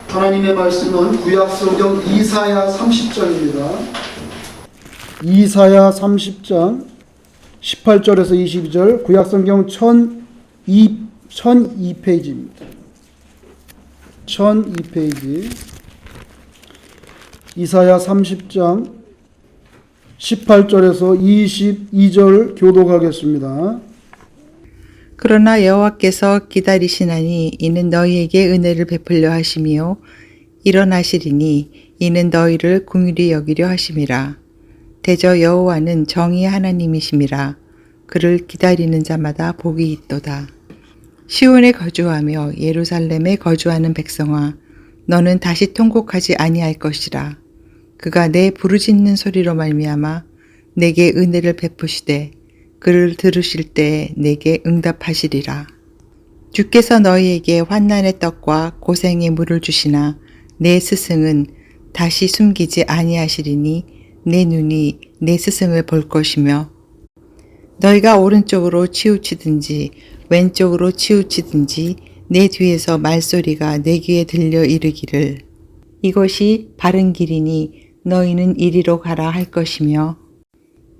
하나님의 말씀은 구약성경 이사야 30장입니다. 이사야 30장 18절에서 22절, 구약성경 1002페이지입니다. 1002페이지. 이사야 30장 18절에서 22절 교독하겠습니다. 그러나 여호와께서 기다리시나니 이는 너희에게 은혜를 베풀려 하심이요 일어나시리니 이는 너희를 긍휼히 여기려 하심이라. 대저 여호와는 정의의 하나님이심이라. 그를 기다리는 자마다 복이 있도다. 시온에 거주하며 예루살렘에 거주하는 백성아, 너는 다시 통곡하지 아니할 것이라. 그가 내 부르짖는 소리로 말미암아 내게 은혜를 베푸시되 그를 들으실 때에 내게 응답하시리라. 주께서 너희에게 환난의 떡과 고생의 물을 주시나 내 스승은 다시 숨기지 아니하시리니 내 눈이 내 스승을 볼 것이며 너희가 오른쪽으로 치우치든지 왼쪽으로 치우치든지 내 뒤에서 말소리가 내 귀에 들려 이르기를 이것이 바른 길이니 너희는 이리로 가라 할 것이며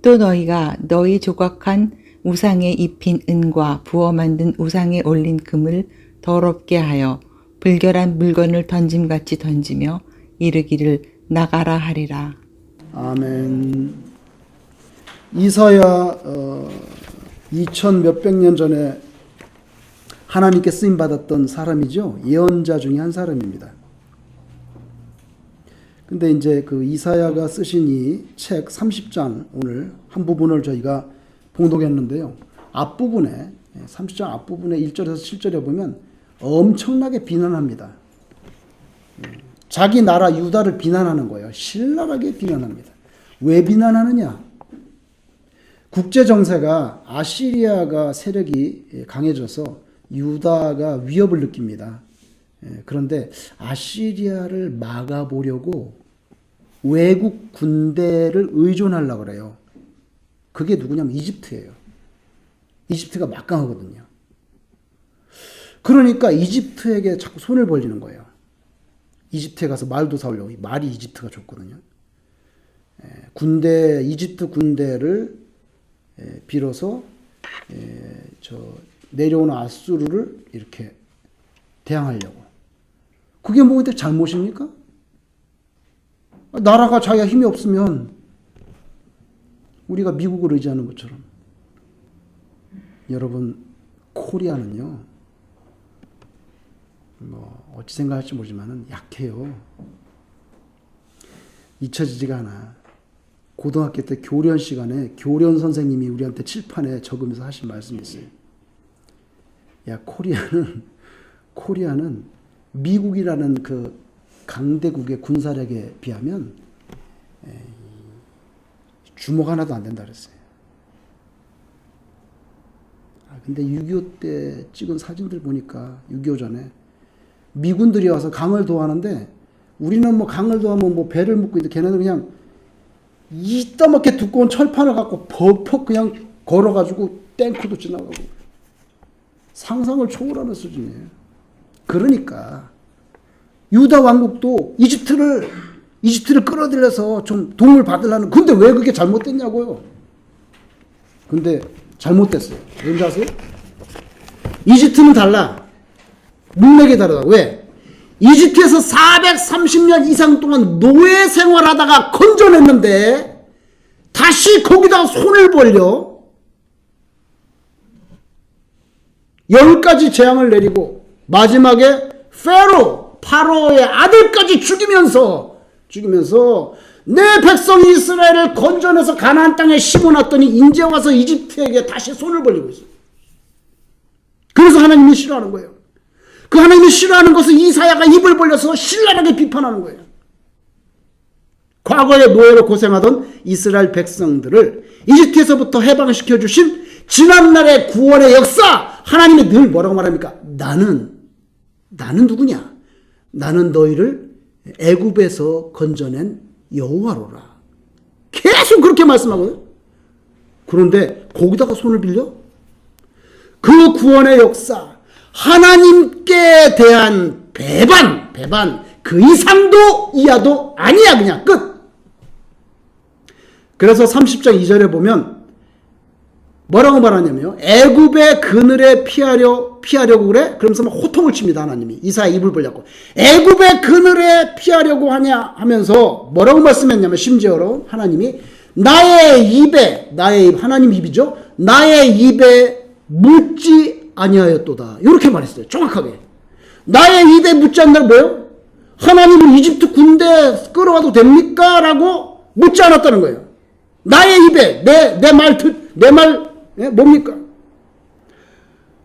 또 너희가 너희 조각한 우상에 입힌 은과 부어 만든 우상에 올린 금을 더럽게 하여 불결한 물건을 던짐같이 던지며 이르기를 나가라 하리라. 아멘. 이사야 2000 몇백 년 전에 하나님께 쓰임받았던 사람이죠. 예언자 중에 한 사람입니다. 근데 이제 그 이사야가 쓰신 이 책 30장 오늘 한 부분을 저희가 봉독했는데요. 앞부분에 30장 앞부분에 1절에서 7절에 보면 엄청나게 비난합니다. 자기 나라 유다를 비난하는 거예요. 신랄하게 비난합니다. 왜 비난하느냐? 국제 정세가 아시리아가 세력이 강해져서 유다가 위협을 느낍니다. 그런데 아시리아를 막아보려고 외국 군대를 의존하려고 그래요. 그게 누구냐면 이집트예요. 이집트가 막강하거든요. 그러니까 이집트에게 자꾸 손을 벌리는 거예요. 이집트에 가서 말도 사오려고. 말이 이집트가 좋거든요. 이집트 군대를 빌어서 내려오는 아수르를 이렇게 대항하려고. 그게 뭐 근데 잘못입니까? 나라가 자기가 힘이 없으면 우리가 미국을 의지하는 것처럼. 여러분, 코리아는요, 어찌 생각할지 모르지만 약해요. 잊혀지지가 않아. 고등학교 때 교련 시간에 교련 선생님이 우리한테 칠판에 적으면서 하신 말씀이 있어요. 야, 코리아는 미국이라는 그 강대국의 군사력에 비하면 주먹 하나도 안 된다 그랬어요. 근데 6.25 때 찍은 사진들 보니까 6.25 전에 미군들이 와서 강을 도하는데 우리는 뭐 강을 도하면 뭐 배를 묶고 있는데 걔네는 그냥 이따먹게 두꺼운 철판을 갖고 벅벅 그냥 걸어가지고 탱크도 지나가고 상상을 초월하는 수준이에요. 그러니까 유다 왕국도 이집트를 끌어들여서 좀 도움을 받으려는. 근데 왜 그게 잘못됐냐고요. 근데 잘못됐어요. 왠지 아세요? 이집트는 달라. 문맥이 다르다. 왜? 이집트에서 430년 이상 동안 노예 생활하다가 건져냈는데 다시 거기다가 손을 벌려 10가지 재앙을 내리고 마지막에 파로의 아들까지 죽이면서 내 백성 이스라엘을 건져내서 가나안 땅에 심어놨더니 이제 와서 이집트에게 다시 손을 벌리고 있어요. 그래서 하나님이 싫어하는 거예요. 그 하나님이 싫어하는 것을 이사야가 입을 벌려서 신랄하게 비판하는 거예요. 과거에 노예로 고생하던 이스라엘 백성들을 이집트에서부터 해방시켜 주신 지난날의 구원의 역사, 하나님이 늘 뭐라고 말합니까? 나는 누구냐? 나는 너희를 애굽에서 건져낸 여호와로라. 계속 그렇게 말씀하거든요. 그런데 거기다가 손을 빌려? 그 구원의 역사, 하나님께 대한 배반, 그 이상도 이하도 아니야. 그냥 끝. 그래서 30장 2절에 보면 뭐라고 말하냐면요. 애굽의 그늘에 피하려고 그래? 그러면서 막 호통을 칩니다. 하나님이. 이사야 입을 벌렸고. 애굽의 그늘에 피하려고 하냐 하면서 뭐라고 말씀했냐면 심지어로 하나님이 나의 입에 하나님 입이죠. 나의 입에 묻지 아니하였도다. 이렇게 말했어요. 정확하게. 나의 입에 묻지 않는다는 뭐예요? 하나님은 이집트 군대 끌어와도 됩니까? 라고 묻지 않았다는 거예요. 나의 입에 내 말 뭡니까?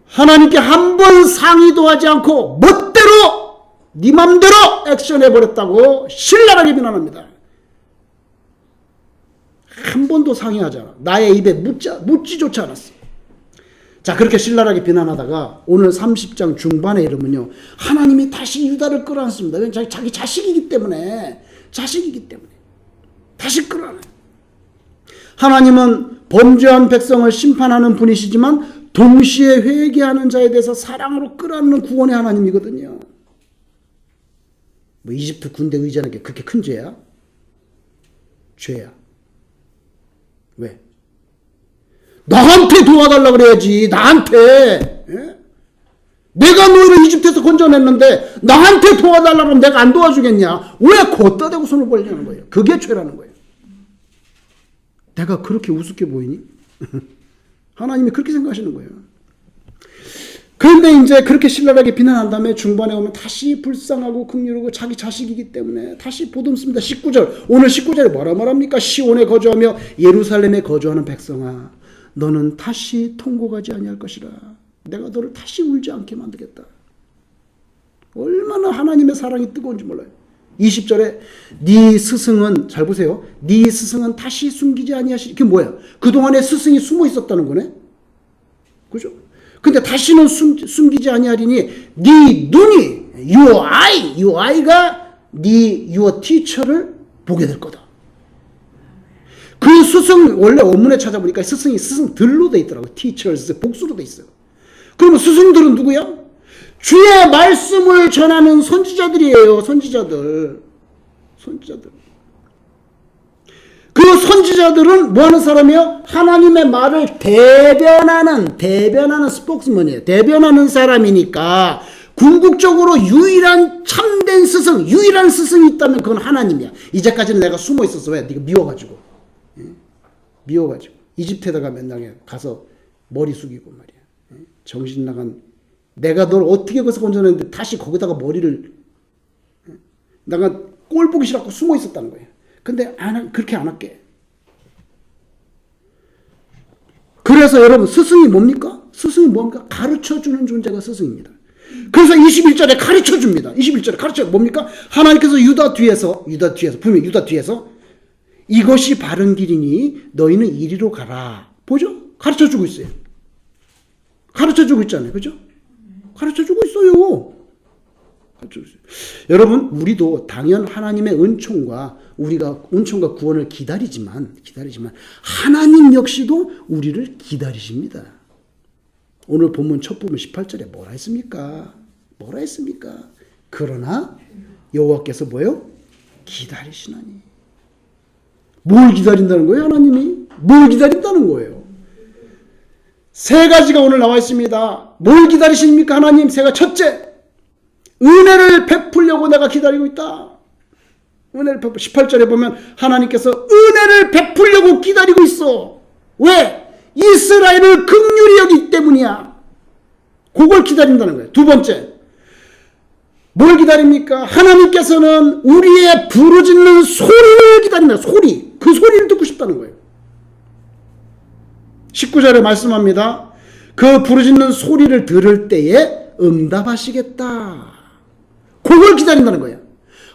하나님께 한 번 상의도 하지 않고 멋대로 네 맘대로 액션해버렸다고 신랄하게 비난합니다. 한 번도 상의하지 않아. 나의 입에 묻지조차 않았어. 자, 그렇게 신랄하게 비난하다가 오늘 30장 중반에 이르면요. 하나님이 다시 유다를 끌어안습니다. 자기 자식이기 때문에. 다시 끌어안아요. 하나님은 범죄한 백성을 심판하는 분이시지만 동시에 회개하는 자에 대해서 사랑으로 끌어안는 구원의 하나님이거든요. 뭐 이집트 군대 의지하는 게 그렇게 큰 죄야? 죄야. 왜? 나한테 도와달라 그래야지. 나한테. 예? 내가 너희를 이집트에서 건져냈는데 나한테 도와달라 그러면 내가 안 도와주겠냐? 왜 걷다 대고 손을 벌리는 거예요? 그게 죄라는 거예요. 내가 그렇게 우습게 보이니? 하나님이 그렇게 생각하시는 거예요. 그런데 이제 그렇게 신랄하게 비난한 다음에 중반에 오면 다시 불쌍하고 긍휼하고 자기 자식이기 때문에 다시 보듬습니다. 19절. 오늘 19절에 뭐라 말합니까? 시온에 거주하며 예루살렘에 거주하는 백성아, 너는 다시 통곡하지 아니할 것이라. 내가 너를 다시 울지 않게 만들겠다. 얼마나 하나님의 사랑이 뜨거운지 몰라요. 20절에 네 스승은, 잘 보세요. 네 스승은 다시 숨기지 아니하시. 이게 뭐야? 그동안에 스승이 숨어 있었다는 거네. 그죠? 근데 다시는 숨기지 아니하리니 네 눈이 your eye가 네 your teacher를 보게 될 거다. 그 스승, 원래 원문에 찾아보니까 스승들로 돼 있더라고요. teachers, 복수로 돼 있어요. 그러면 스승들은 누구야? 주의 말씀을 전하는 선지자들이에요. 선지자들. 그 선지자들은 뭐 하는 사람이요? 하나님의 말을 대변하는 스포크스먼이에요. 대변하는 사람이니까 궁극적으로 유일한 참된 스승, 유일한 스승이 있다면 그건 하나님이야. 이제까지는 내가 숨어 있었어. 왜? 네가 미워가지고. 이집트에다가 맨날 가서 머리 숙이고 말이야. 정신 나간, 내가 널 어떻게 거기서 건져냈는데 다시 거기다가 머리를, 내가 꼴 보기 싫어갖고 숨어 있었다는 거예요. 근데 그렇게 안 할게. 그래서 여러분, 스승이 뭡니까? 스승이 뭡니까? 가르쳐주는 존재가 스승입니다. 그래서 21절에 가르쳐줍니다. 21절에 뭡니까? 하나님께서 유다 뒤에서 분명히 유다 뒤에서 이것이 바른 길이니 너희는 이리로 가라. 보죠? 가르쳐주고 있어요. 가르쳐주고 있잖아요. 그죠? 가르쳐주고 있어요. 여러분, 우리도 당연 하나님의 은총과 구원을 기다리지만 하나님 역시도 우리를 기다리십니다. 오늘 본문 첫 부분 18절에 뭐라 했습니까? 그러나 여호와께서 뭐예요? 기다리시나니. 뭘 기다린다는 거예요? 하나님이 뭘 기다린다는 거예요? 세 가지가 오늘 나와 있습니다. 뭘 기다리십니까? 하나님. 첫째, 은혜를 베풀려고 내가 기다리고 있다. 18절에 보면 하나님께서 은혜를 베풀려고 기다리고 있어. 왜? 이스라엘을 긍휼히 여기기 때문이야. 그걸 기다린다는 거예요. 두 번째, 뭘 기다립니까? 하나님께서는 우리의 부르짖는 소리를 기다린다. 그 소리를 듣고 싶다는 거예요. 19절에 말씀합니다. 그 부르짖는 소리를 들을 때에 응답하시겠다. 그걸 기다린다는 거예요.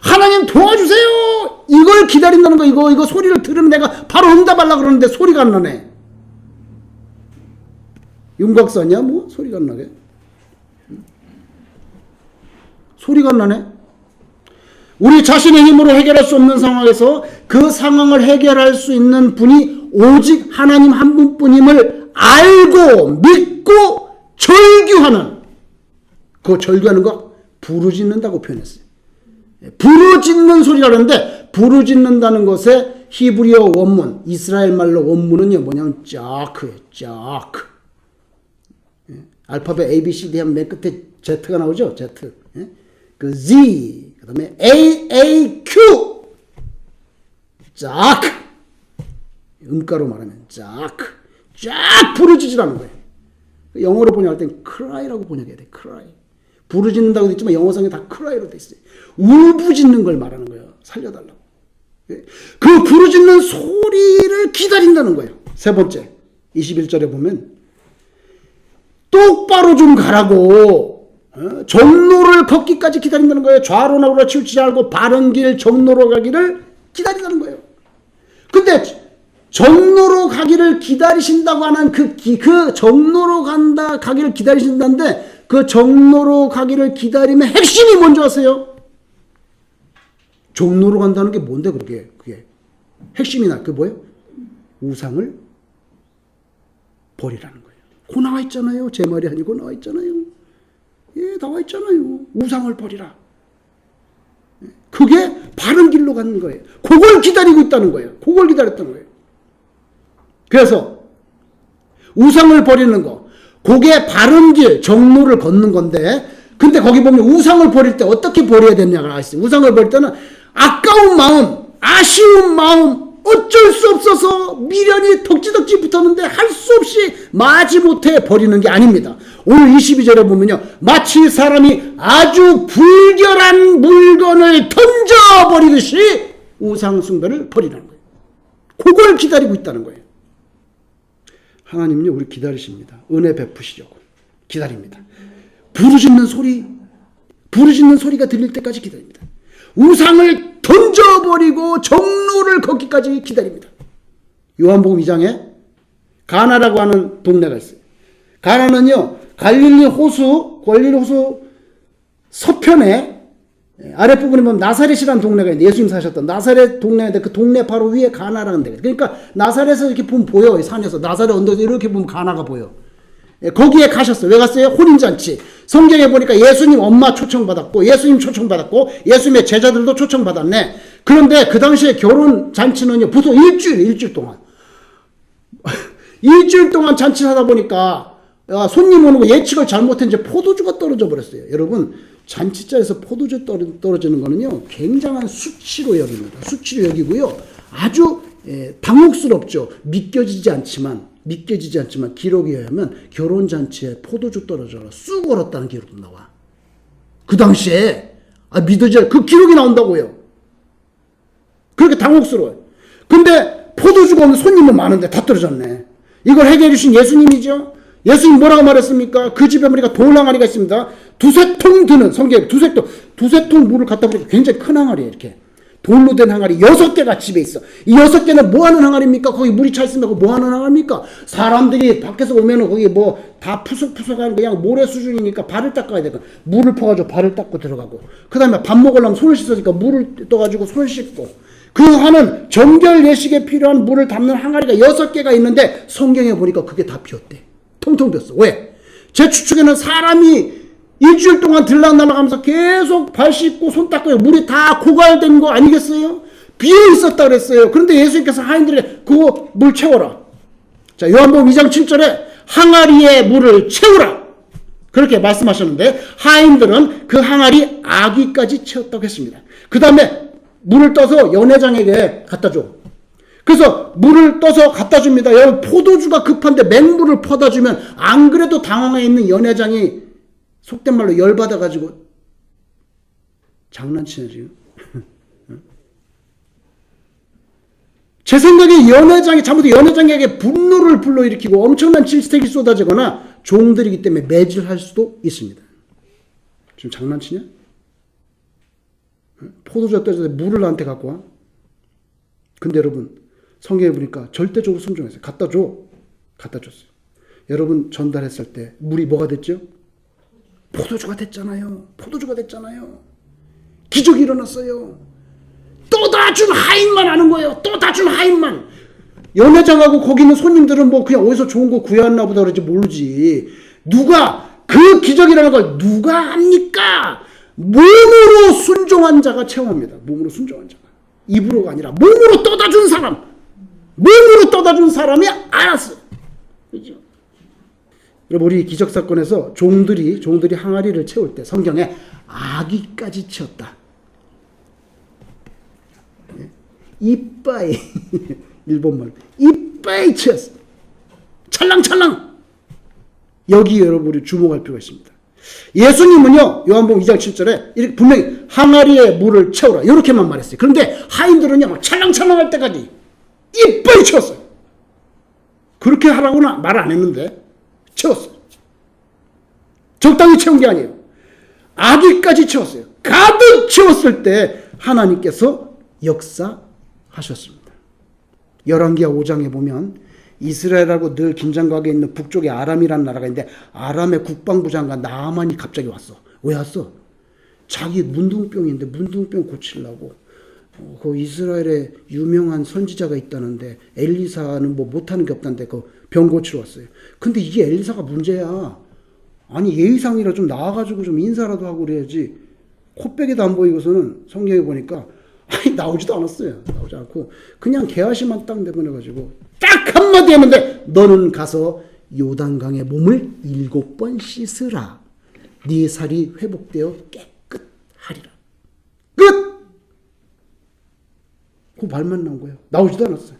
하나님 도와주세요. 이걸 기다린다는 거. 이거 소리를 들으면 내가 바로 응답하려고 그러는데 소리가 안 나네. 윤곽사냐? 뭐 소리가 안 나게? 소리가 안 나네. 우리 자신의 힘으로 해결할 수 없는 상황에서 그 상황을 해결할 수 있는 분이 오직 하나님 한 분뿐임을 알고 믿고 절규하는, 그 절규하는 거 부르짖는다고 표현했어요. 부르짖는 소리라 그러는데 부르짖는다는 것의 히브리어 원문, 이스라엘 말로 원문은요 뭐냐면 자크예요. 자크. 알파벳 A, B, C, D 하면 맨 끝에 Z가 나오죠. Z. 그 Z, 그 다음에 A, A, Q. 자크. 음가로 말하면 자크. 쫙 부르짖으라는 거예요. 영어로 번역할 땐 cry라고 번역해야 돼. cry. 부르짖는다고 돼 있지만 영어성에 다 cry로 돼 있어요. 울부짖는 걸 말하는 거예요. 살려달라고. 그 부르짖는 소리를 기다린다는 거예요. 세 번째, 21절에 보면 똑바로 좀 가라고 정로를 걷기까지 기다린다는 거예요. 좌로나 우로 치우치지 않고 바른 길 정로로 가기를 기다린다는 거예요. 근데 정로로 가기를 기다리신다고 하는 그 정로로 가기를 기다리신다는데 그 정로로 가기를 기다림의 핵심이 뭔지 아세요? 정로로 간다는 게 뭔데 그게 핵심이 그게 뭐예요? 우상을 버리라는 거예요. 그 나와 있잖아요. 제 말이 아니고 나와 있잖아요. 예, 나와 있잖아요. 우상을 버리라. 그게 바른 길로 가는 거예요. 그걸 기다리고 있다는 거예요. 그걸 기다렸다는 거예요. 그래서 우상을 버리는 거, 그게 바른 길, 정로를 걷는 건데, 근데 거기 보면 우상을 버릴 때 어떻게 버려야 되냐가 나와 있어요. 우상을 버릴 때는 아까운 마음, 아쉬운 마음, 어쩔 수 없어서 미련이 덕지덕지 붙었는데 할 수 없이 마지못해 버리는 게 아닙니다. 오늘 22절에 보면요. 마치 사람이 아주 불결한 물건을 던져버리듯이 우상숭배를 버리라는 거예요. 그걸 기다리고 있다는 거예요. 하나님은요, 우리 기다리십니다. 은혜 베푸시려고 기다립니다. 부르짖는 소리가 들릴 때까지 기다립니다. 우상을 던져버리고 정로를 걷기까지 기다립니다. 요한복음 2장에 가나라고 하는 동네가 있어요. 가나는요, 갈릴리 호수 서편에 아랫부분에 보면 나사렛이라는 동네가 있는데 예수님 사셨던 나사렛 동네인데 그 동네 바로 위에 가나라는 데가 있어요. 그러니까 나사렛에서 이렇게 보면 보여. 산에서 나사렛 언덕에서 이렇게 보면 가나가 보여. 거기에 가셨어요. 왜 갔어요? 혼인잔치. 성경에 보니까 예수님 엄마 초청받았고 예수님 초청받았고 예수님의 제자들도 초청받았네. 그런데 그 당시에 결혼잔치는요 보통 일주일 동안 일주일 동안 잔치를 하다 보니까 손님 오는 거 예측을 잘못했는지 포도주가 떨어져 버렸어요. 여러분, 잔치자에서 포도주 떨어지는 거는요 굉장한 수치로 여깁니다. 수치로 여기고요 아주 당혹스럽죠. 믿겨지지 않지만 기록에 의하면 결혼잔치에 포도주 떨어져라 쑥 얼었다는 기록도 나와. 그 당시에 믿어지지 그 기록이 나온다고요. 그렇게 당혹스러워요. 근데 포도주가 없는 손님은 많은데 다 떨어졌네. 이걸 해결해 주신 예수님이죠. 예수님 뭐라고 말했습니까? 그 집에 보니까 돌항아리가 있습니다. 두세 통 드는 성경에 두세 통 물을 갖다 보니까 굉장히 큰 항아리예요. 이렇게 돌로 된 항아리 6개가 집에 있어. 이 6개는 뭐 하는 항아리입니까? 거기 물이 차 있으면 뭐 하는 항아리입니까? 사람들이 밖에서 오면은 거기 뭐 다 푸석푸석한 그냥 모래 수준이니까 발을 닦아야 되니까 물을 퍼가지고 발을 닦고 들어가고, 그 다음에 밥 먹으려면 손을 씻으니까 물을 떠가지고 손 씻고, 그 하는 정결 예식에 필요한 물을 담는 항아리가 6개가 있는데 성경에 보니까 그게 다 비었대. 통통 비었어. 왜? 제 추측에는 사람이 일주일 동안 들락날락하면서 계속 발 씻고 손 닦고 물이 다 고갈된 거 아니겠어요? 비어 있었다 그랬어요. 그런데 예수님께서 하인들에게 그거 물 채워라. 자, 요한복음 2장 7절에 항아리에 물을 채우라 그렇게 말씀하셨는데 하인들은 그 항아리 아기까지 채웠다고 했습니다. 그 다음에 물을 떠서 연회장에게 갖다 줘. 그래서 물을 떠서 갖다 줍니다. 여러분, 포도주가 급한데 맹물을 퍼다 주면 안 그래도 당황해 있는 연회장이 속된 말로 열받아가지고 장난치네 지금. 제 생각에 연회장이 잘못해 연회장에게 분노를 불러일으키고 엄청난 질책이 쏟아지거나 종들이기 때문에 매질할 수도 있습니다. 지금 장난치냐? 포도주가 떨어졌는데 물을 나한테 갖고 와? 근데 여러분, 성경에 보니까 절대적으로 순종했어요. 갖다 줬어요. 여러분, 전달했을 때 물이 뭐가 됐죠? 포도주가 됐잖아요. 기적이 일어났어요. 또 다 준 하인만 하는 거예요. 또 다 준 하인만. 연회장하고 거기 있는 손님들은 뭐 그냥 어디서 좋은 거 구해왔나 보다 그러지 모르지. 누가 그 기적이라는 걸 누가 합니까? 몸으로 순종한 자가 체험합니다. 몸으로 순종한 자가. 입으로가 아니라 몸으로 떠다준 사람. 몸으로 떠다준 사람이 알았어요. 그죠? 여러분, 우리 기적사건에서 종들이 항아리를 채울 때 성경에 아기까지 채웠다. 이빠이. 일본말. 이빠이 채웠어. 찰랑찰랑. 여기 여러분 우리 주목할 필요가 있습니다. 예수님은요, 요한복음 2장 7절에 이렇게 분명히 항아리에 물을 채우라 이렇게만 말했어요. 그런데 하인들은요, 찰랑찰랑할 때까지 이빨이 채웠어요. 그렇게 하라고는 말 안 했는데 채웠어요. 적당히 채운 게 아니에요. 아기까지 채웠어요. 가득 채웠을 때 하나님께서 역사하셨습니다. 열왕기하 5장에 보면 이스라엘하고 늘 긴장각에 있는 북쪽에 아람이라는 나라가 있는데 아람의 국방부 장관 나아만이 갑자기 왔어. 왜 왔어? 자기 문둥병인데 문둥병 고치려고 그 이스라엘에 유명한 선지자가 있다는데 엘리사는 뭐 못하는 게 없다는데 그 병 고치러 왔어요. 근데 이게 엘리사가 문제야. 아니 예의상이라 좀 나와가지고 좀 인사라도 하고 그래야지. 코빼기도 안 보이고서는 성경에 보니까 아니 나오지도 않았어요. 나오지 않고 그냥 개아시만 딱 내보내가지고 딱 한마디 했는데 너는 가서 요단강에 몸을 7번 씻으라. 네 살이 회복되어 깨끗하리라. 끝! 그 말만 나온 거예요. 나오지도 않았어요.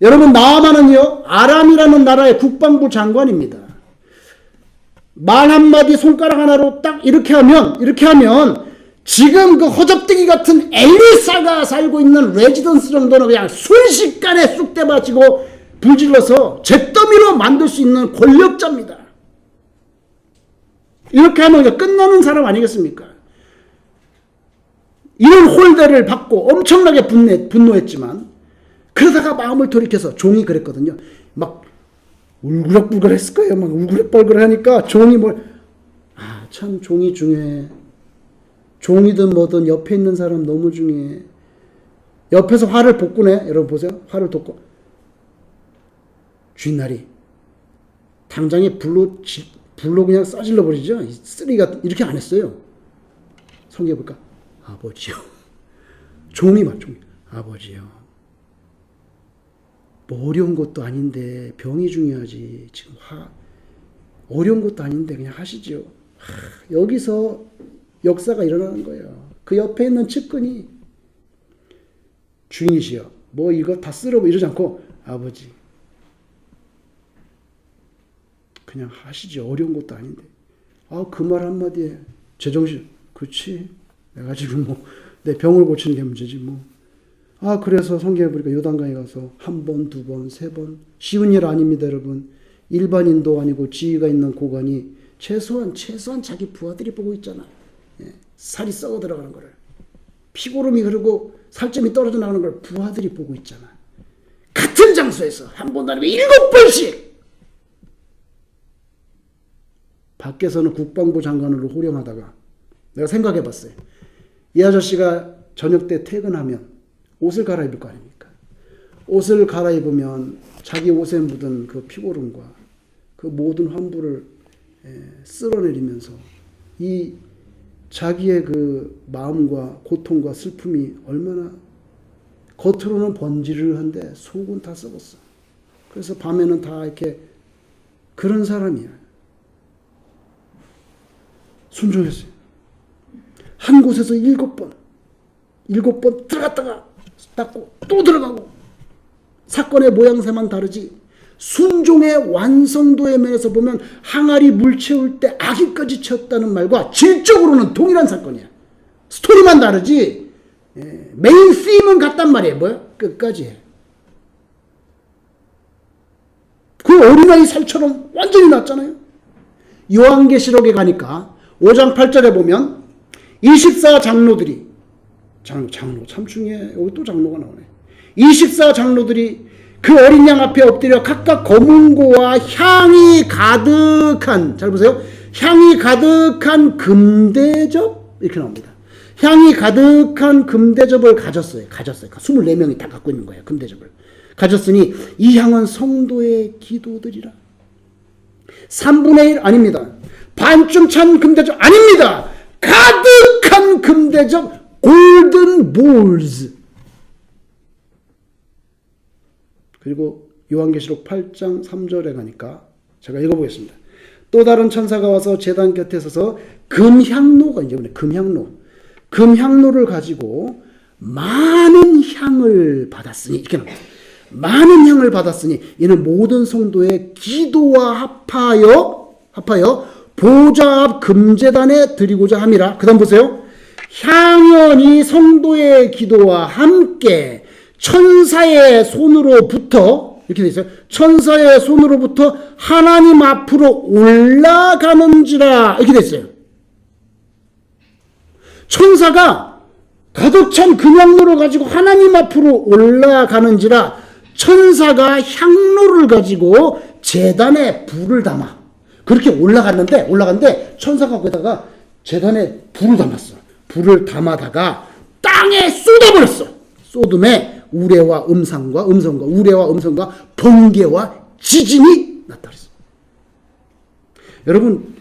여러분, 나아만은요, 아람이라는 나라의 국방부 장관입니다. 말 한마디 손가락 하나로 딱 이렇게 하면 지금 그 허접대기 같은 엘리사가 살고 있는 레지던스 정도는 그냥 순식간에 쑥대 맞히고 불질러서 잿더미로 만들 수 있는 권력자입니다. 이렇게 하면 끝나는 사람 아니겠습니까? 이런 홀대를 받고 엄청나게 분노했지만 그러다가 마음을 돌이켜서 종이 그랬거든요. 막 울그락불그락 했을 거예요. 막 울그락불그락 하니까 종이 참 종이 중요해. 종이든 뭐든 옆에 있는 사람 너무 중요해. 옆에서 활을 돋구네. 여러분 보세요. 활을 돋고. 주인날이 당장에 불로 그냥 싸질러 버리죠. 쓰리가 이렇게 안 했어요. 성경에 볼까? 아버지요. 종이 말 종이. 아버지요. 뭐 어려운 것도 아닌데 병이 중요하지. 지금 어려운 것도 아닌데 그냥 하시죠. 여기서 역사가 일어나는 거예요. 그 옆에 있는 측근이 주인이시여 뭐 이거 다 쓸어 이러지 않고 아버지 그냥 하시죠. 어려운 것도 아닌데. 그 말 한마디에 제정신. 그렇지. 내가 지금 뭐 내 병을 고치는 게 문제지 뭐. 그래서 성경에 보니까 요단강에 가서 1번, 2번, 3번. 쉬운 일 아닙니다, 여러분. 일반인도 아니고 지위가 있는 고관이 최소한 자기 부하들이 보고 있잖아. 살이 썩어 들어가는 거를. 피고름이 흐르고 살점이 떨어져 나가는 걸 부하들이 보고 있잖아. 같은 장소에서 1번도 아니고 7번씩! 밖에서는 국방부 장관으로 호령하다가 내가 생각해 봤어요. 이 아저씨가 저녁 때 퇴근하면 옷을 갈아입을 거 아닙니까? 옷을 갈아입으면 자기 옷에 묻은 그 피고름과 그 모든 환부를 쓸어내리면서 이 자기의 그 마음과 고통과 슬픔이 얼마나 겉으로는 번지르한데 속은 다 썩었어. 그래서 밤에는 다 이렇게 그런 사람이야. 순종했어요. 한 곳에서 7번 들어갔다가 닦고 또 들어가고 사건의 모양새만 다르지 순종의 완성도의 면에서 보면 항아리 물 채울 때 아기까지 채웠다는 말과 질적으로는 동일한 사건이야. 스토리만 다르지 메인 빔은 같단 말이에요. 뭐야? 끝까지 해. 그 어린아이 살처럼 완전히 났잖아요. 요한계시록에 가니까 5장 8절에 보면 24장로들이 장로 참 중요해. 여기 또 장로가 나오네. 24장로들이 그 어린 양 앞에 엎드려 각각 검은고와 향이 가득한, 잘 보세요. 향이 가득한 금대접 이렇게 나옵니다. 향이 가득한 금대접을 가졌어요. 24명이 다 갖고 있는 거예요. 금대접을 가졌으니 이 향은 성도의 기도들이라. 3분의 1 아닙니다. 반쯤 찬 금대접 아닙니다. 가득한 금대접 골든 볼즈. 그리고 요한계시록 8장 3절에 가니까 제가 읽어보겠습니다. 또 다른 천사가 와서 제단 곁에 서서 금향로가 이제 금향로를 가지고 많은 향을 받았으니 이렇게 나옵니다. 많은 향을 받았으니 이는 모든 성도의 기도와 합하여 보좌 앞 금제단에 드리고자 함이라. 그 다음 보세요. 향연이 성도의 기도와 함께 천사의 손으로부터 이렇게 돼 있어요. 천사의 손으로부터 하나님 앞으로 올라가는지라 이렇게 돼 있어요. 천사가 가득 찬 금향로를 가지고 하나님 앞으로 올라가는지라. 천사가 향로를 가지고 제단에 불을 담아 그렇게 올라갔는데 천사가 거기다가 제단에 불을 담았어. 불을 담아다가 땅에 쏟아버렸어. 쏟음에 우레와 음성과 번개와 지진이 나타났어. 여러분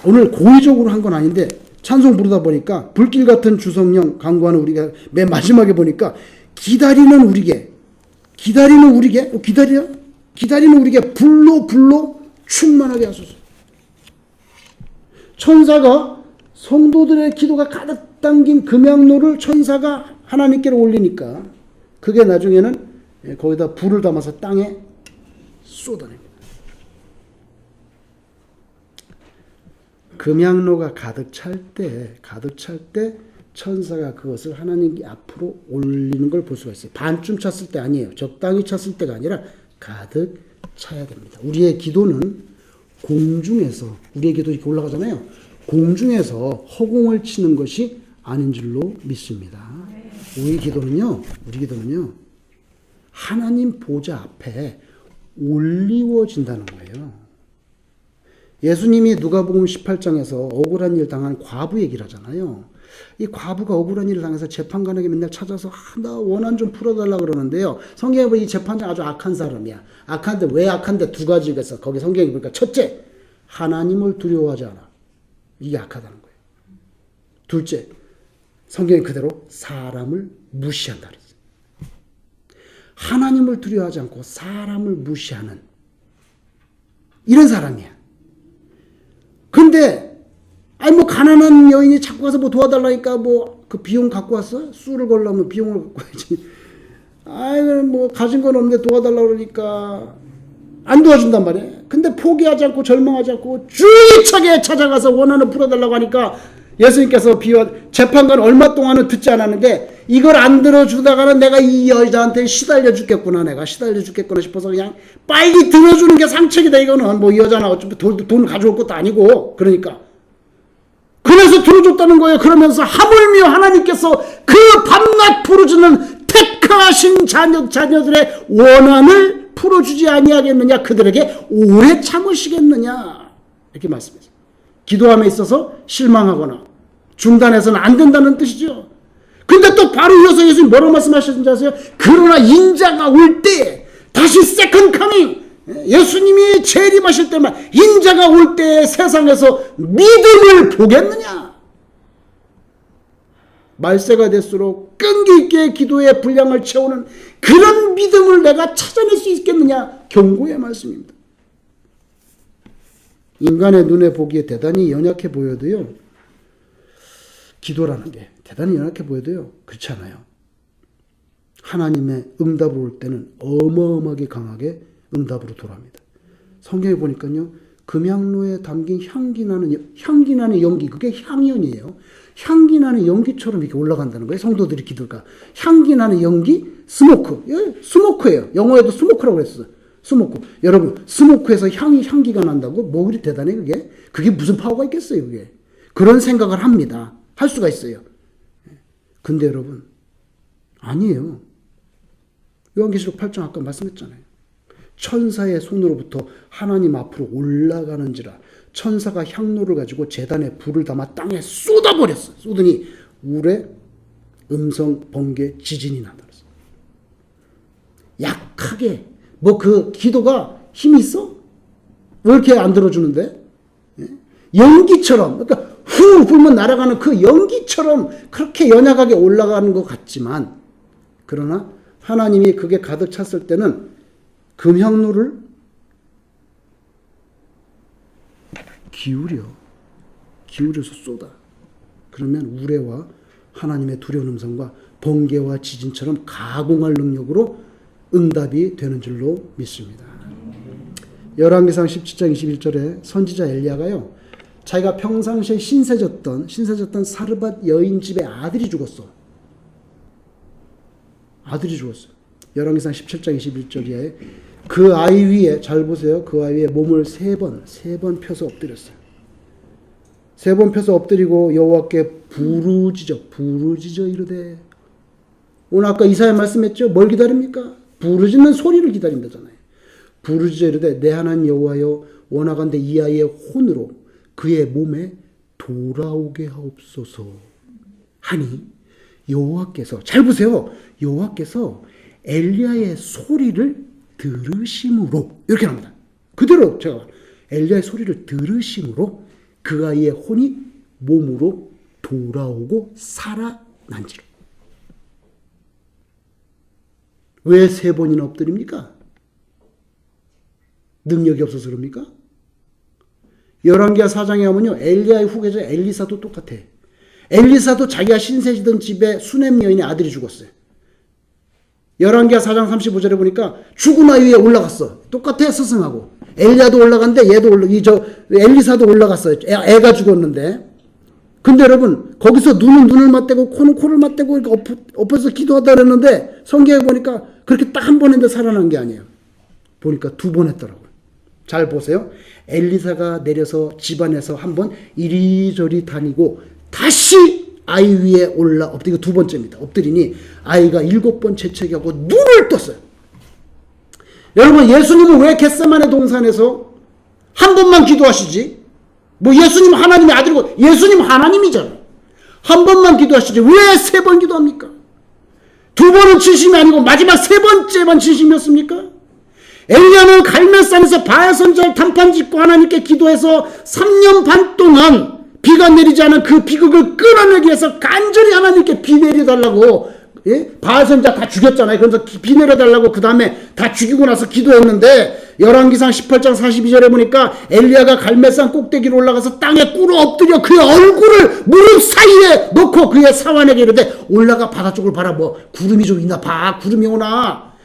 오늘 고의적으로 한 건 아닌데 찬송 부르다 보니까 불길 같은 주성령 강구하는 우리가 맨 마지막에 보니까 기다리는 우리에게 불로 충만하게 하소서. 천사가 성도들의 기도가 가득 담긴 금향로를 천사가 하나님께로 올리니까 그게 나중에는 거기다 불을 담아서 땅에 쏟아냅니다. 금향로가 가득 찰 때 천사가 그것을 하나님 앞으로 올리는 걸 볼 수가 있어요. 반쯤 찼을 때 아니에요. 적당히 찼을 때가 아니라 가득 차야 됩니다. 우리의 기도는 공중에서 우리의 기도 이렇게 올라가잖아요. 공중에서 허공을 치는 것이 아닌 줄로 믿습니다. 우리 기도는요 하나님 보좌 앞에 올리워진다는 거예요. 예수님이 누가복음 18장에서 억울한 일 당한 과부 얘기를 하잖아요. 이 과부가 억울한 일을 당해서 재판관에게 맨날 찾아서 나 원한 좀 풀어달라 그러는데요. 성경에 보면 이 재판장 아주 악한 사람이야. 악한데 왜 악한데 두 가지가 있어. 거기 성경에 보니까 첫째, 하나님을 두려워하지 않아. 이게 악하다는 거예요. 둘째, 성경이 그대로 사람을 무시한다 그랬어요. 하나님을 두려워하지 않고 사람을 무시하는 이런 사람이야. 근데 가난한 여인이 자꾸 가서 도와달라니까 그 비용 갖고 왔어? 술을 걸려면 비용을 갖고 와야지. 가진 건 없는데 도와달라고 그러니까 안 도와준단 말이야. 근데 포기하지 않고 절망하지 않고 주의차게 찾아가서 원한을 풀어달라고 하니까 예수님께서 재판관 얼마 동안은 듣지 않았는데 이걸 안 들어주다가는 내가 이 여자한테 시달려 죽겠구나 싶어서 그냥 빨리 들어주는 게 상책이다. 이거는 이 여자나 어차피 돈 가져올 것도 아니고 그래서 들어줬다는 거예요. 그러면서 하물며 하나님께서 그 밤낮 부르짖는 택하신 자녀들의 원한을 풀어주지 아니하겠느냐, 그들에게 오래 참으시겠느냐 이렇게 말씀했어요. 기도함에 있어서 실망하거나 중단해서는 안 된다는 뜻이죠. 근데 또 바로 이어서 예수님 뭐라고 말씀하셨는지 아세요? 그러나 인자가 올 때 다시 세컨드 커밍, 예수님이 재림하실 때만 인자가 올 때 세상에서 믿음을 보겠느냐? 말세가 될수록 끈기 있게 기도의 분량을 채우는 그런 믿음을 내가 찾아낼 수 있겠느냐? 경고의 말씀입니다. 인간의 눈에 보기에 대단히 연약해 보여도요, 기도라는 게 대단히 연약해 보여도요, 그렇지 않아요. 하나님의 응답을 올 때는 어마어마하게 강하게 응답으로 돌아옵니다. 성경에 보니까요, 금향로에 담긴 향기 나는 연기, 그게 향연이에요. 향기 나는 연기처럼 이렇게 올라간다는 거예요. 성도들이 기도가. 향기 나는 연기, 스모크. 스모크예요. 영어에도 스모크라고 그랬어요. 스모크. 여러분, 스모크에서 향기가 난다고? 뭐 그리 대단해, 그게? 그게 무슨 파워가 있겠어요, 그게? 그런 생각을 합니다. 할 수가 있어요. 근데 여러분, 아니에요. 요한계시록 8장 아까 말씀했잖아요. 천사의 손으로부터 하나님 앞으로 올라가는지라 천사가 향로를 가지고 제단에 불을 담아 땅에 쏟아버렸어. 쏟으니 우레, 음성, 번개, 지진이 나더라. 약하게 그 기도가 힘이 있어? 왜 이렇게 안 들어주는데? 연기처럼, 그러니까 훅 후 불면 날아가는 그 연기처럼 그렇게 연약하게 올라가는 것 같지만, 그러나 하나님이 그게 가득 찼을 때는 금향로를 기울여서 쏟아. 그러면 우레와 하나님의 두려운 음성과 번개와 지진처럼 가공할 능력으로 응답이 되는 줄로 믿습니다. 열왕기상 17장 21절에 선지자 엘리야가요, 자기가 평상시에 신세졌던 사르밧 여인 집에 아들이 죽었어. 열왕기상 17장 21절에 그 아이 위에, 잘 보세요. 그 아이 위에 몸을 세 번 펴서 엎드렸어요. 세 번 펴서 엎드리고 여호와께 부르짖어 이르되. 오늘 아까 이사야 말씀했죠. 뭘 기다립니까? 부르짖는 소리를 기다린다잖아요. 부르짖어 이르되 내 하나님 여호와여, 원하건대 이 아이의 혼으로 그의 몸에 돌아오게 하옵소서 하니, 여호와께서, 잘 보세요. 여호와께서 엘리야의 소리를 들으심으로, 이렇게 합니다. 그대로 제가 엘리야의 소리를 들으심으로 그 아이의 혼이 몸으로 돌아오고 살아난지로. 왜 세 번이나 엎드립니까? 능력이 없어서 그럽니까? 열왕기하 4장에 하면요, 엘리야의 후계자 엘리사도 똑같아. 엘리사도 자기가 신세지던 집에 수넴 여인의 아들이 죽었어요. 열왕기하 4장 35절에 보니까 죽은 아이 위에 올라갔어. 똑같아, 스승하고. 엘리야도 올라갔는데 얘도 엘리사도 올라갔어요. 애가 죽었는데. 근데 여러분, 거기서 눈을 맞대고 코는 코를 맞대고 이렇게 엎어서 기도하다 그랬는데, 성경에 보니까 그렇게 딱 한 번 했는데 살아난 게 아니에요. 보니까 두 번 했더라고요. 잘 보세요. 엘리사가 내려서 집안에서 한번 이리저리 다니고 다시 아이 위에 엎드리고, 두 번째입니다. 엎드리니 아이가 7번 재채기하고 눈을 떴어요. 여러분, 예수님은 왜 겟세마네 동산에서 한 번만 기도하시지? 뭐 예수님 하나님의 아들이고 예수님 하나님이잖아. 한 번만 기도하시지 왜 세 번 기도합니까? 두 번은 진심이 아니고 마지막 세 번째만 진심이었습니까? 엘리야는 갈멜산에서 바알 선지자를 단판 짓고 하나님께 기도해서 3년 반 동안 비가 내리지 않은 그 비극을 끊어내기 위해서 간절히 하나님께 비 내려달라고, 바알 선지자 다 죽였잖아요. 그래서 비 내려달라고 그 다음에 다 죽이고 나서 기도했는데, 열왕기상 18장 42절에 보니까 엘리야가 갈멜산 꼭대기로 올라가서 땅에 꿇어 엎드려 그의 얼굴을 무릎 사이에 넣고 그의 사환에게 이르되 올라가 바다 쪽을 바라보. 구름이 좀 있나 봐. 구름이 오나.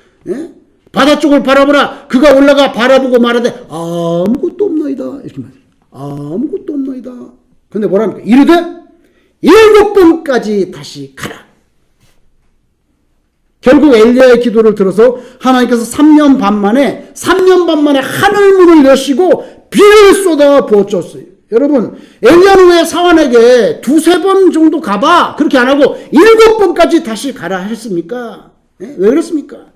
바다 쪽을 바라보라. 그가 올라가 바라보고 말하되 아무것도 없나이다. 이렇게 말해요. 아무것도 없나이다. 근데 뭐랍니까? 이르되 7번까지 다시 가라. 결국 엘리야의 기도를 들어서 하나님께서 3년 반 만에 하늘문을 여시고 비를 쏟아 부어줬어요. 여러분, 엘리야는 왜 사환에게 두세 번 정도 가봐 그렇게 안 하고 7번까지 다시 가라 했습니까? 왜 그렇습니까?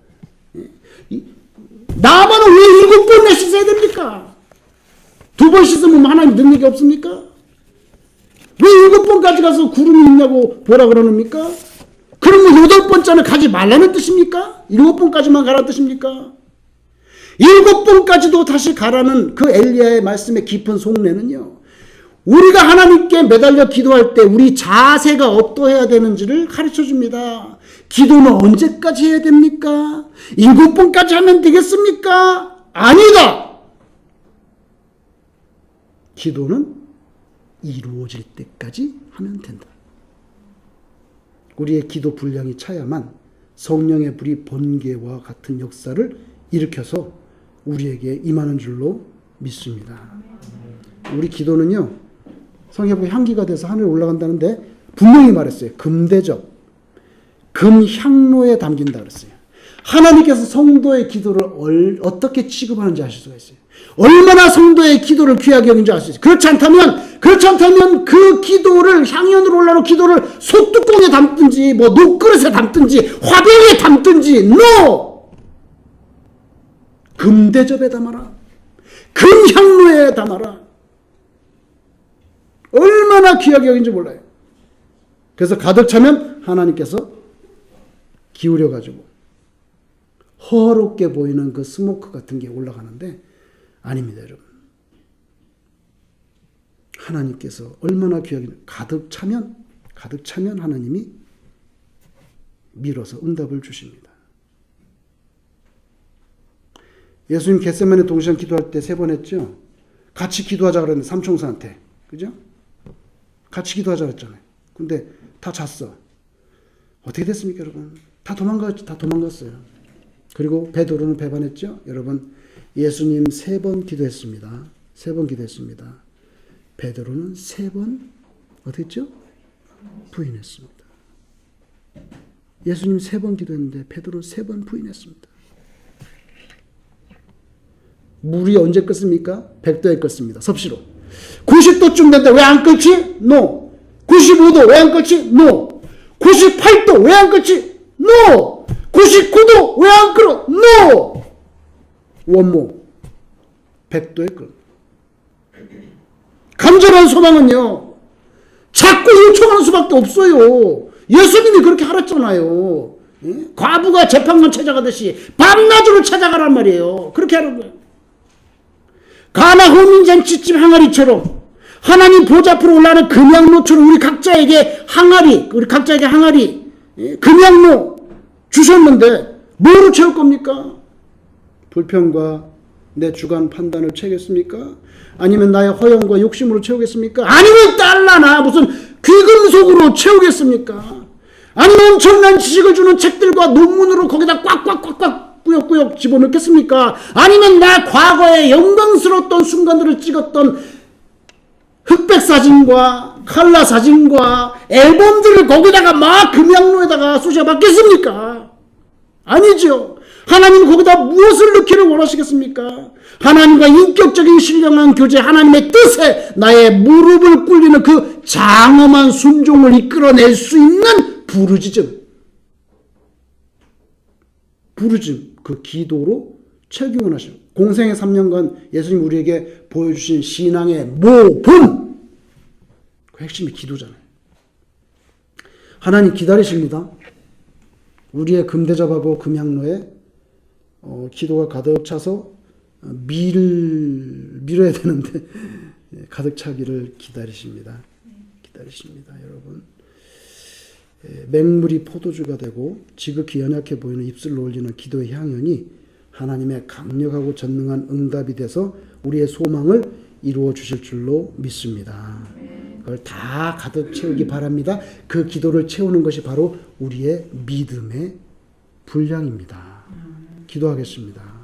나만은 왜 7번을 씻어야 됩니까? 2번 씻으면 하나님 능력이 없습니까? 왜 7번까지 가서 구름이 있냐고 보라 그러십니까? 그러면 8번째는 가지 말라는 뜻입니까? 7번까지만 가라는 뜻입니까? 7번까지도 다시 가라는 그 엘리야의 말씀의 깊은 속내는요, 우리가 하나님께 매달려 기도할 때 우리 자세가 어떠해야 되는지를 가르쳐 줍니다. 기도는 언제까지 해야 됩니까? 7번까지 하면 되겠습니까? 아니다! 기도는 이루어질 때까지 하면 된다. 우리의 기도 분량이 차야만 성령의 불이 번개와 같은 역사를 일으켜서 우리에게 임하는 줄로 믿습니다. 우리 기도는요, 성경에 보면 향기가 돼서 하늘에 올라간다는데 분명히 말했어요. 금대접, 금향로에 담긴다 그랬어요. 하나님께서 성도의 기도를 어떻게 취급하는지 아실 수가 있어요. 얼마나 성도의 기도를 귀하게 여긴지 알 수 있어요. 그렇지 않다면 그 기도를, 향연으로 올라오는 기도를 솥뚜껑에 담든지 뭐 녹그릇에 담든지 화병에 담든지, NO! 금대접에 담아라. 금향로에 담아라. 얼마나 귀하게 여긴지 몰라요. 그래서 가득 차면 하나님께서 기울여가지고 허롭게 보이는 그 스모크 같은 게 올라가는데 아닙니다, 여러분. 하나님께서 얼마나 귀하게 가득 차면 하나님이 밀어서 응답을 주십니다. 예수님 겟세마네 동산 기도할 때 3번 했죠. 같이 기도하자 그랬는데 삼총사한테, 그죠? 같이 기도하자 그랬잖아요. 근데 다 잤어. 어떻게 됐습니까, 여러분? 다 도망갔어요. 그리고 베드로는 배반했죠. 여러분, 예수님 3번 기도했습니다. 3번 기도했습니다. 베드로는 3번 어떻게 했죠? 부인했습니다. 예수님 3번 기도했는데 베드로 3번 부인했습니다. 물이 언제 끓습니까? 100도에 끓습니다. 섭씨로. 90도쯤 된다. 왜 안 끓지? No. 95도 왜 안 끓지? No. 98도 왜 안 끓지? No. 99도 왜 안 끓어? No. 원모. 100도에 끓어. 간절한 소망은요, 자꾸 요청하는 수밖에 없어요. 예수님이 그렇게 하랬잖아요. 예? 과부가 재판관 찾아가듯이 밤낮으로 찾아가란 말이에요. 그렇게 하는 거예요. 가나 혼인잔치집 항아리처럼 하나님 보좌 앞으로 올라가는 금양로처럼 우리 각자에게 항아리, 예? 금양로 주셨는데 뭐로 채울 겁니까? 불평과 내 주관 판단을 채우겠습니까? 아니면 나의 허영과 욕심으로 채우겠습니까? 아니면 달러나 무슨 귀금속으로 채우겠습니까? 아니면 엄청난 지식을 주는 책들과 논문으로 거기다 꽉꽉꽉꽉 꾸역꾸역 집어넣겠습니까? 아니면 나 과거에 영광스러웠던 순간들을 찍었던 흑백 사진과 칼라 사진과 앨범들을 거기다가 막 금양로에다가 쑤셔박겠습니까? 아니죠. 하나님 거기다 무엇을 넣기를 원하시겠습니까? 하나님과 인격적인 신령한 교제, 하나님의 뜻에 나의 무릎을 꿇리는 그 장엄한 순종을 이끌어낼 수 있는 부르짖음, 그 기도로 채우기 원하십니다. 공생의 3년간 예수님 우리에게 보여주신 신앙의 모본, 그 핵심이 기도잖아요. 하나님 기다리십니다. 우리의 금대접하고 금향로에 기도가 가득 차서 밀어야 되는데 가득 차기를 기다리십니다. 여러분. 맹물이 포도주가 되고 지극히 연약해 보이는 입술로 올리는 기도의 향연이 하나님의 강력하고 전능한 응답이 돼서 우리의 소망을 이루어 주실 줄로 믿습니다. 그걸 다 가득 채우기 바랍니다. 그 기도를 채우는 것이 바로 우리의 믿음의 분량입니다. 기도하겠습니다.